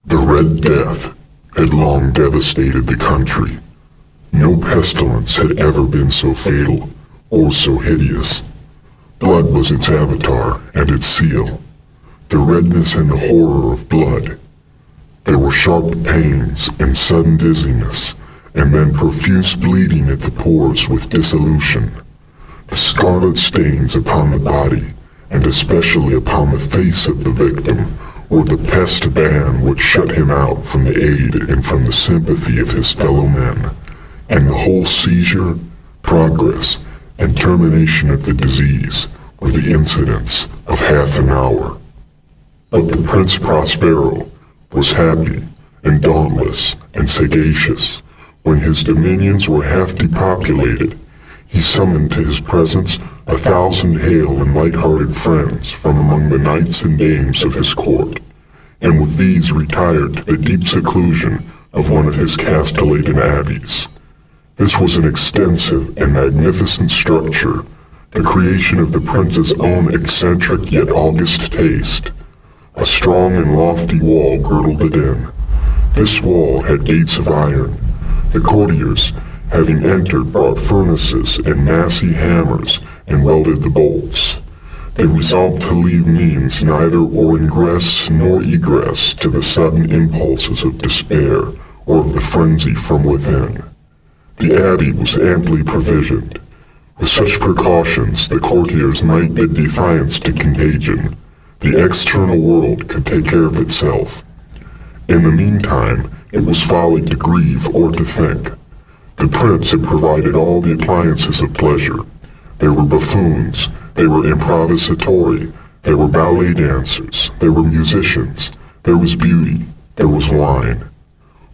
The Red Death had long devastated the country. No pestilence had ever been so fatal or so hideous. Blood was its avatar and its seal. The redness and the horror of blood. There were sharp pains and sudden dizziness, and then profuse bleeding at the pores with dissolution. The scarlet stains upon the body, and especially upon the face of the victim, or the pest ban which shut him out from the aid and from the sympathy of his fellow men, and the whole seizure, progress, and termination of the disease were the incidents of half an hour. But the Prince Prospero was happy and dauntless and sagacious. When his dominions were half depopulated, he summoned to his presence 1,000 hale and light-hearted friends from among the knights and dames of his court, and with these retired to the deep seclusion of one of his castellated abbeys. This was an extensive and magnificent structure, the creation of the prince's own eccentric yet august taste. A strong and lofty wall girdled it in. This wall had gates of iron. The courtiers, having entered, brought furnaces and massy hammers and welded the bolts. They resolved to leave means neither or ingress nor egress to the sudden impulses of despair or of the frenzy from within. The abbey was amply provisioned. With such precautions, the courtiers might bid defiance to contagion. The external world could take care of itself. In the meantime, it was folly to grieve or to think. The prince had provided all the appliances of pleasure. There were buffoons, there were improvisatori, there were ballet dancers, there were musicians, there was beauty, there was wine.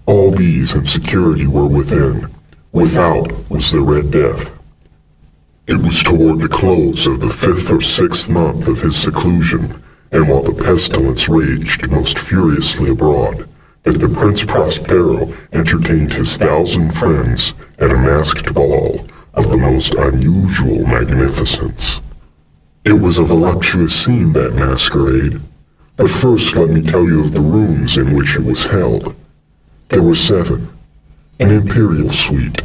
All these and security were within. Without was the Red Death. It was toward the close of the 5th or 6th month of his seclusion, and while the pestilence raged most furiously abroad, that the Prince Prospero entertained his 1,000 friends at a masked ball of the most unusual magnificence. It was a voluptuous scene, that masquerade, but first let me tell you of the rooms in which it was held. There were 7, an imperial suite.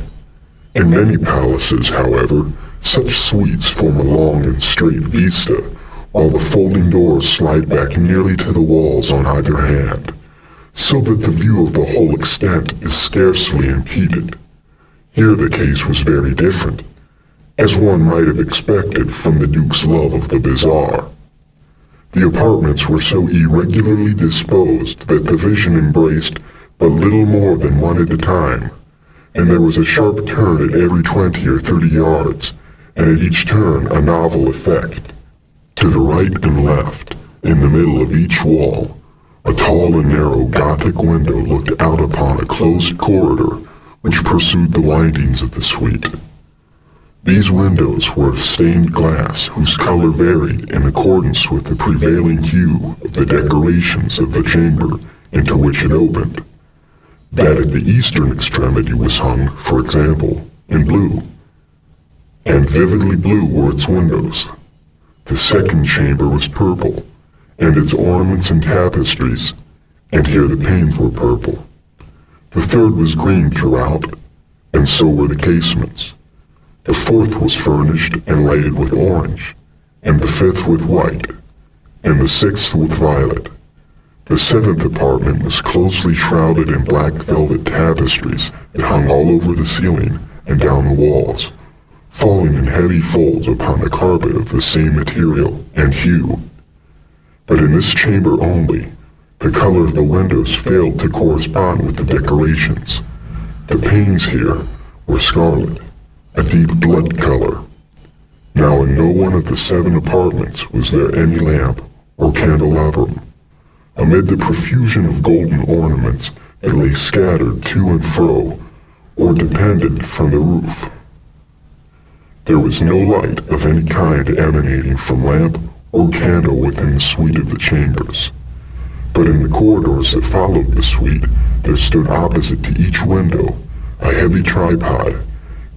In many palaces, however, such suites form a long and straight vista, while the folding doors slide back nearly to the walls on either hand, so that the view of the whole extent is scarcely impeded. Here the case was very different, as one might have expected from the Duke's love of the bizarre. The apartments were so irregularly disposed that the vision embraced but little more than one at a time, and there was a sharp turn at every 20 or 30 yards, and at each turn a novel effect. To the right and left, in the middle of each wall, a tall and narrow Gothic window looked out upon a closed corridor which pursued the windings of the suite. These windows were of stained glass whose color varied in accordance with the prevailing hue of the decorations of the chamber into which it opened. That at the eastern extremity was hung, for example, in blue, and vividly blue were its windows. The second chamber was purple, and its ornaments and tapestries, and here the panes were purple. The third was green throughout, and so were the casements. The fourth was furnished and lighted with orange, and the fifth with white, and the sixth with violet. The 7th apartment was closely shrouded in black velvet tapestries that hung all over the ceiling and down the walls, falling in heavy folds upon a carpet of the same material and hue. But in this chamber only, the color of the windows failed to correspond with the decorations. The panes here were scarlet, a deep blood color. Now in no one of the 7 apartments was there any lamp or candelabrum. Amid the profusion of golden ornaments that lay scattered to and fro, or depended from the roof, there was no light of any kind emanating from lamp or candle within the suite of the chambers. But in the corridors that followed the suite, there stood opposite to each window a heavy tripod,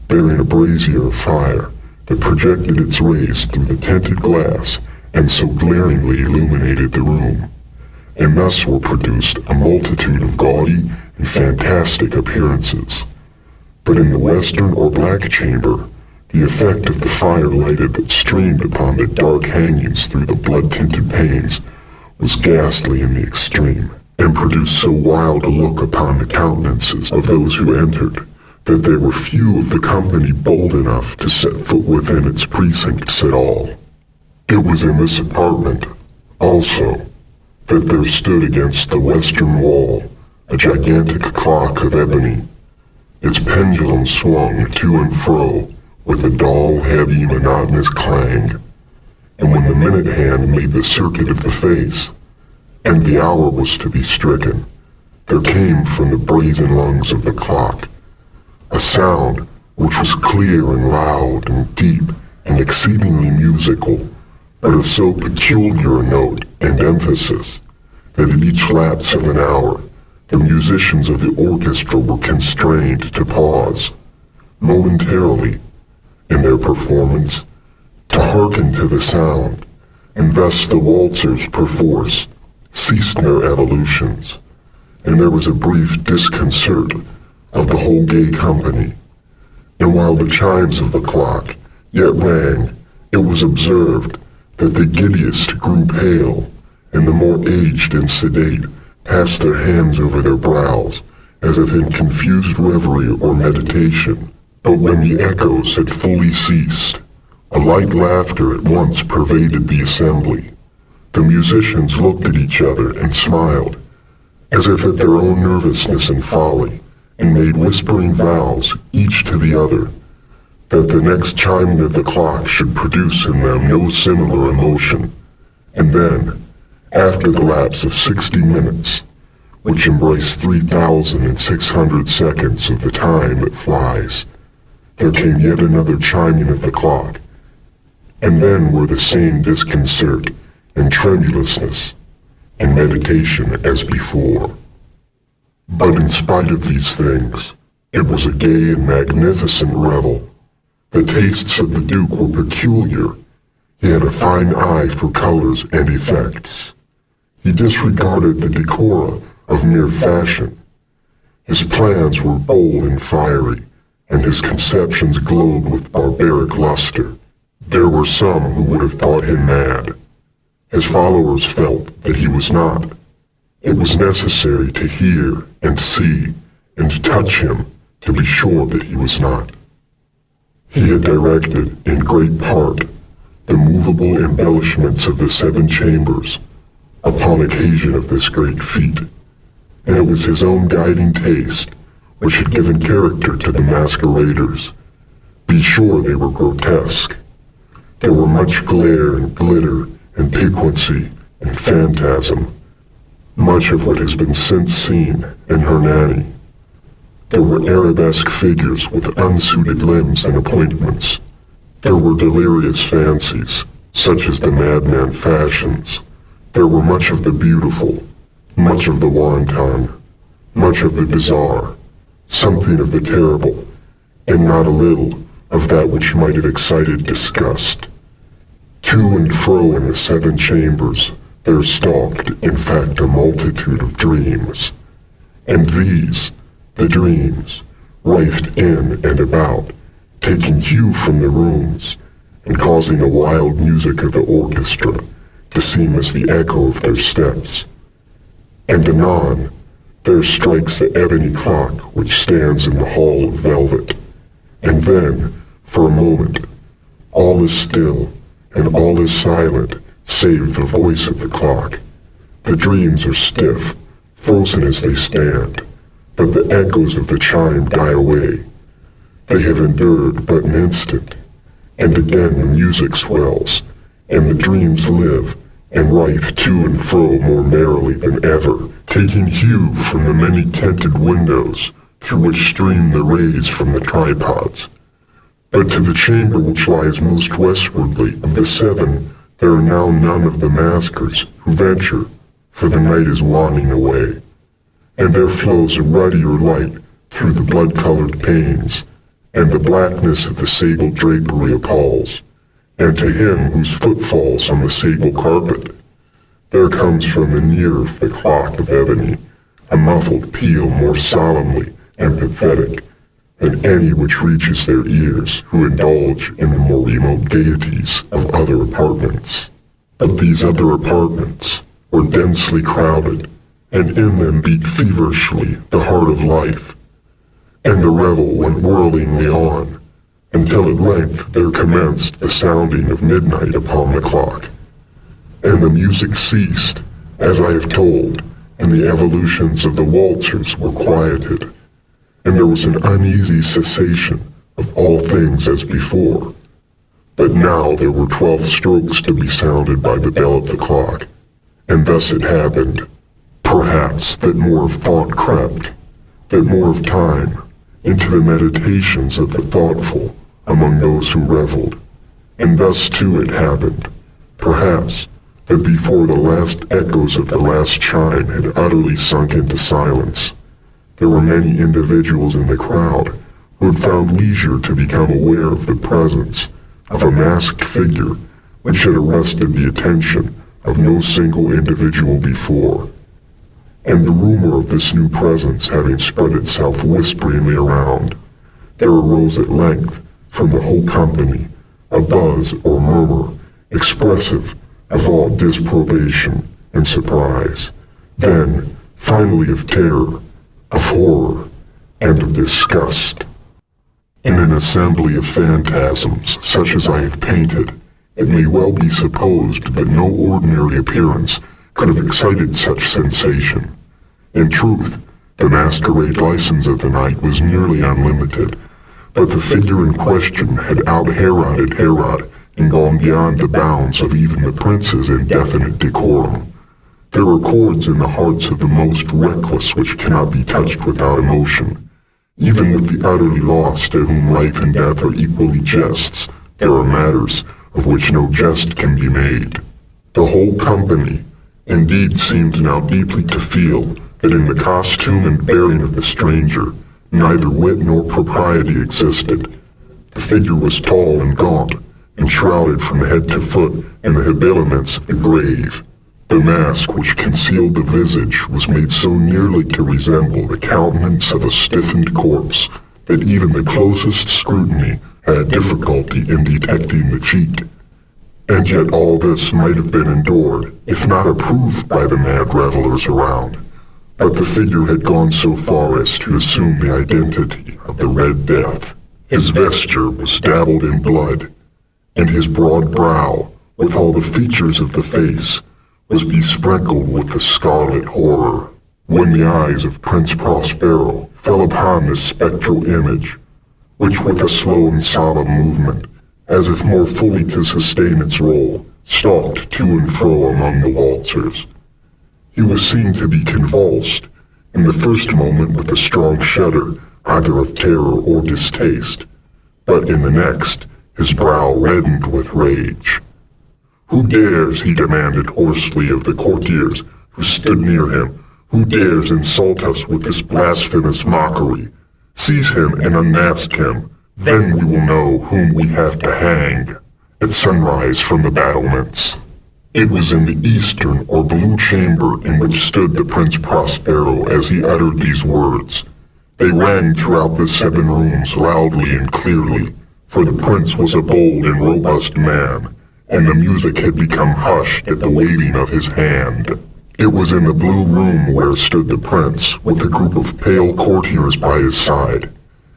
bearing a brazier of fire that projected its rays through the tinted glass and so glaringly illuminated the room. and thus were produced a multitude of gaudy and fantastic appearances. But in the western or black chamber, the effect of the fire lighted that streamed upon the dark hangings through the blood-tinted panes was ghastly in the extreme, and produced so wild a look upon the countenances of those who entered, that there were few of the company bold enough to set foot within its precincts at all. It was in this apartment, also, that there stood against the western wall a gigantic clock of ebony. Its pendulum swung to and fro with a dull, heavy, monotonous clang, and when the minute hand made the circuit of the face, and the hour was to be stricken, there came from the brazen lungs of the clock a sound which was clear and loud and deep and exceedingly musical, but of so peculiar a note and emphasis that at each lapse of an hour the musicians of the orchestra were constrained to pause, momentarily, in their performance, to hearken to the sound, and thus the waltzers perforce ceased their evolutions, and there was a brief disconcert of the whole gay company. And while the chimes of the clock yet rang, it was observed that the giddiest grew pale, and the more aged and sedate passed their hands over their brows, as if in confused reverie or meditation. But when the echoes had fully ceased, a light laughter at once pervaded the assembly. The musicians looked at each other and smiled, as if at their own nervousness and folly, and made whispering vows, each to the other, that the next chiming of the clock should produce in them no similar emotion. And then, after the lapse of 60 minutes, which embrace 3,600 seconds of the time that flies, there came yet another chiming of the clock, and then were the same disconcert and tremulousness and meditation as before. But in spite of these things, it was a gay and magnificent revel. The tastes of the Duke were peculiar. He had a fine eye for colors and effects. He disregarded the decora of mere fashion. His plans were bold and fiery, and his conceptions glowed with barbaric luster. There were some who would have thought him mad. His followers felt that he was not. It was necessary to hear and see and to touch him to be sure that he was not. He had directed, in great part, the movable embellishments of the 7 chambers upon occasion of this great feat, and it was his own guiding taste which had given character to the masqueraders. Be sure they were grotesque. There were much glare and glitter and piquancy and phantasm, much of what has been since seen in Hernani. There were arabesque figures with unsuited limbs and appointments. There were delirious fancies, such as the madman fashions. There were much of the beautiful, much of the wanton, much of the bizarre, something of the terrible, and not a little of that which might have excited disgust. To and fro in the 7 chambers there stalked, in fact, a multitude of dreams, and these, the dreams, writhed in and about, taking hue from the rooms, and causing the wild music of the orchestra to seem as the echo of their steps. And anon, there strikes the ebony clock which stands in the hall of velvet, and then, for a moment, all is still, and all is silent, save the voice of the clock. The dreams are stiff, frozen as they stand, but the echoes of the chime die away. They have endured but an instant, and again the music swells, and the dreams live, and writhe to and fro more merrily than ever, taking hue from the many-tinted windows through which stream the rays from the tripods. But to the chamber which lies most westwardly of the 7, there are now none of the maskers who venture, for the night is waning away, and there flows a ruddier light through the blood-colored panes, and the blackness of the sable drapery appalls, and to him whose foot falls on the sable carpet, There comes from the near of the clock of ebony a muffled peal more solemnly and pathetic than any which reaches their ears who indulge in the more remote gaieties of other apartments. But these other apartments were densely crowded, and in them beat feverishly the heart of life, and the revel went whirlingly on, until at length there commenced the sounding of midnight upon the clock, and the music ceased, as I have told, and the evolutions of the waltzers were quieted, and there was an uneasy cessation of all things as before. But now there were 12 strokes to be sounded by the bell of the clock, and thus it happened, perhaps, that more of thought crept, that more of time, into the meditations of the thoughtful among those who reveled, and thus too it happened, perhaps, that before the last echoes of the last chime had utterly sunk into silence, there were many individuals in the crowd who had found leisure to become aware of the presence of a masked figure which had arrested the attention of no single individual before. And the rumor of this new presence having spread itself whisperingly around, there arose at length from the whole company a buzz or murmur expressive of all disprobation and surprise, then finally of terror, of horror, and of disgust. In an assembly of phantasms such as I have painted, it may well be supposed that no ordinary appearance could have excited such sensation. In truth, the masquerade license of the night was nearly unlimited, but the figure in question had out-Heroded Herod and gone beyond the bounds of even the prince's indefinite decorum. There are chords in the hearts of the most reckless which cannot be touched without emotion. Even with the utterly lost to whom life and death are equally jests, there are matters of which no jest can be made. The whole company, indeed, seemed now deeply to feel that in the costume and bearing of the stranger, neither wit nor propriety existed. The figure was tall and gaunt, and shrouded from head to foot in the habiliments of the grave. The mask which concealed the visage was made so nearly to resemble the countenance of a stiffened corpse that even the closest scrutiny had difficulty in detecting the cheat. And yet all this might have been endured, if not approved by the mad revelers around. But the figure had gone so far as to assume the identity of the Red Death. His vesture was dabbled in blood, and his broad brow, with all the features of the face, was besprinkled with the scarlet horror. When the eyes of Prince Prospero fell upon this spectral image, which with a slow and solemn movement, as if more fully to sustain its role, stalked to and fro among the waltzers, he was seen to be convulsed, in the first moment with a strong shudder, either of terror or distaste, but in the next, his brow reddened with rage. "Who dares," he demanded hoarsely of the courtiers who stood near him, "who dares insult us with this blasphemous mockery? Seize him and unmask him, then we will know whom we have to hang." At sunrise from the battlements. It was in the eastern or blue chamber in which stood the Prince Prospero as he uttered these words. They rang throughout the 7 rooms loudly and clearly, for the prince was a bold and robust man, and the music had become hushed at the waving of his hand. It was in the blue room where stood the prince, with a group of pale courtiers by his side.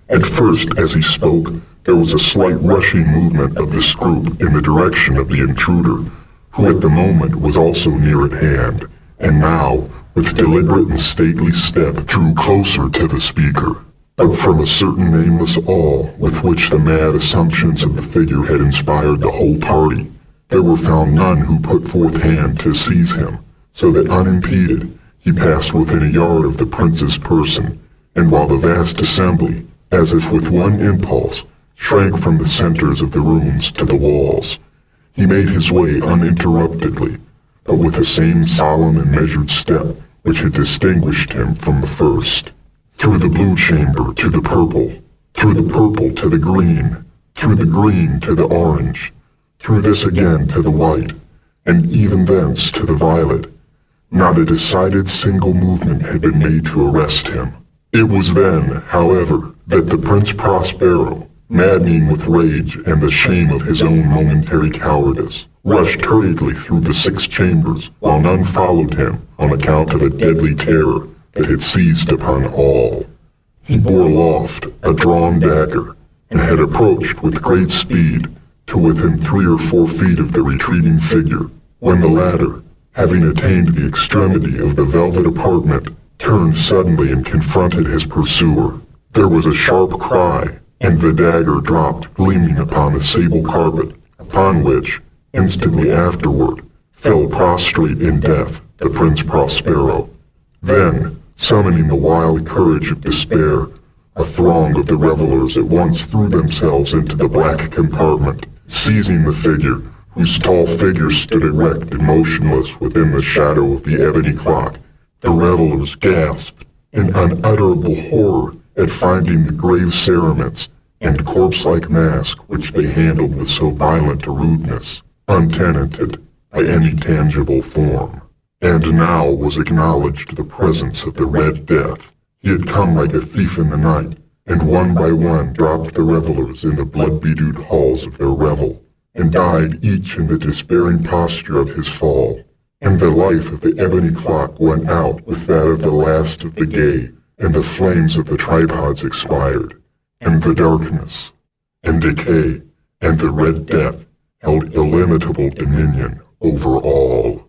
At first, as he spoke, there was a slight rushing movement of this group in the direction of the intruder, who at the moment was also near at hand, and now, with deliberate and stately step, drew closer to the speaker. But from a certain nameless awe with which the mad assumptions of the figure had inspired the whole party, there were found none who put forth hand to seize him, so that unimpeded he passed within a yard of the prince's person, and while the vast assembly, as if with one impulse, shrank from the centers of the rooms to the walls, he made his way uninterruptedly, but with the same solemn and measured step which had distinguished him from the first. Through the blue chamber to the purple, through the purple to the green, through the green to the orange, through this again to the white, and even thence to the violet. Not a decided single movement had been made to arrest him. It was then, however, that the Prince Prospero, maddening with rage and the shame of his own momentary cowardice, rushed hurriedly through the 6 chambers, while none followed him on account of a deadly terror that had seized upon all. He bore aloft a drawn dagger, and had approached with great speed to within 3 or 4 feet of the retreating figure, when the latter, having attained the extremity of the velvet apartment, turned suddenly and confronted his pursuer. There was a sharp cry, and the dagger dropped gleaming upon the sable carpet, upon which, instantly afterward, fell prostrate in death the Prince Prospero. Then, summoning the wild courage of despair, a throng of the revelers at once threw themselves into the black compartment, seizing the figure, whose tall figure stood erect and motionless within the shadow of the ebony clock. The revelers gasped in unutterable horror at finding the grave cerements and corpse-like mask which they handled with so violent a rudeness, untenanted by any tangible form. And now was acknowledged the presence of the Red Death. He had come like a thief in the night, and one by one dropped the revelers in the blood-bedewed halls of their revel, and died each in the despairing posture of his fall. And the life of the ebony clock went out with that of the last of the gay, and the flames of the tripods expired, and the darkness, and decay, and the Red Death held illimitable dominion over all.